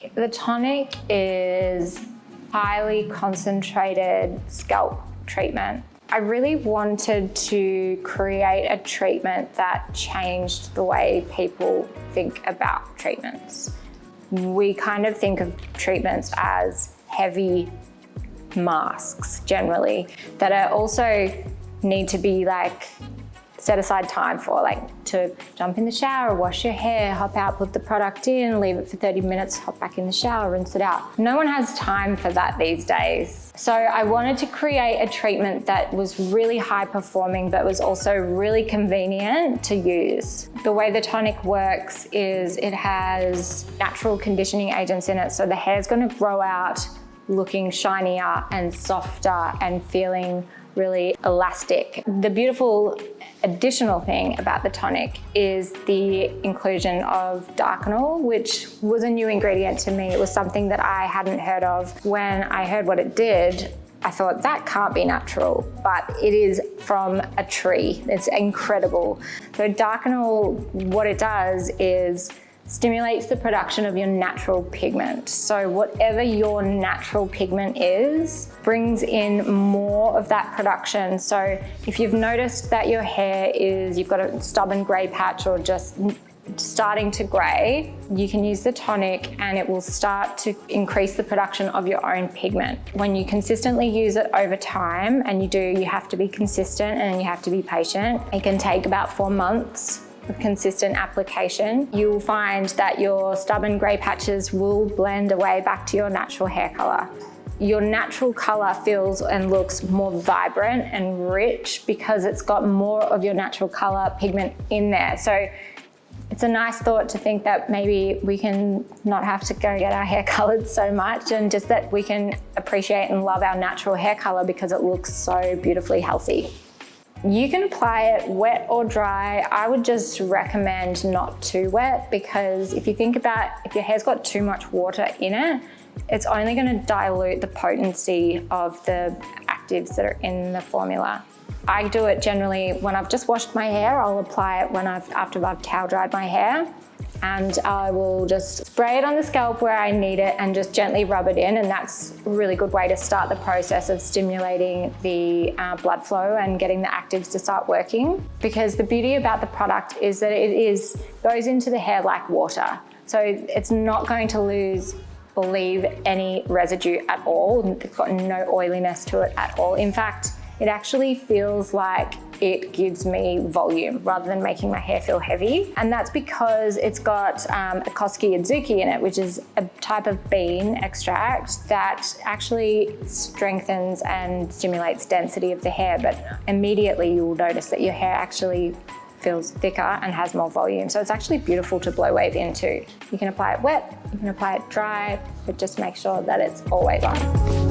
The tonic is highly concentrated scalp treatment. I really wanted to create a treatment that changed the way people think about treatments. We kind of think of treatments as heavy masks generally that are also need to be like set aside time for, like to jump in the shower, wash your hair, hop out, put the product in, leave it for 30 minutes, hop back in the shower, rinse it out. No one has time for that these days. So I wanted to create a treatment that was really high performing, but was also really convenient to use. The way the tonic works is it has natural conditioning agents in it. So the hair's gonna grow out looking shinier and softer and feeling really elastic. The beautiful additional thing about the tonic is the inclusion of darkanol, which was a new ingredient to me. It was something that I hadn't heard of. When I heard what it did, I thought that can't be natural, but it is from a tree. It's incredible. So darkanol, what it does is stimulates the production of your natural pigment. So whatever your natural pigment is, brings in more of that production. So if you've noticed that your hair you've got a stubborn gray patch or just starting to gray, you can use the tonic and it will start to increase the production of your own pigment. When you consistently use it over time, and you have to be consistent and you have to be patient. It can take about 4 months of consistent application. You'll find that your stubborn grey patches will blend away back to your natural hair colour. Your natural colour feels and looks more vibrant and rich because it's got more of your natural colour pigment in there. So it's a nice thought to think that maybe we can not have to go get our hair coloured so much, and just that we can appreciate and love our natural hair colour because it looks so beautifully healthy. You can apply it wet or dry. I would just recommend not too wet, because if you think about if your hair's got too much water in it, it's only going to dilute the potency of the actives that are in the formula. I do it generally when I've just washed my hair. I'll apply it after I've towel dried my hair, and I will just spray it on the scalp where I need it and just gently rub it in, and that's a really good way to start the process of stimulating the blood flow and getting the actives to start working. Because the beauty about the product is that it goes into the hair like water, so it's not going to leave any residue at all. It's got no oiliness to it at all. In fact, it actually feels like it gives me volume rather than making my hair feel heavy. And that's because it's got Akoski adzuki in it, which is a type of bean extract that actually strengthens and stimulates density of the hair. But immediately you'll notice that your hair actually feels thicker and has more volume. So it's actually beautiful to blow wave into. You can apply it wet, you can apply it dry, but just make sure that it's always on.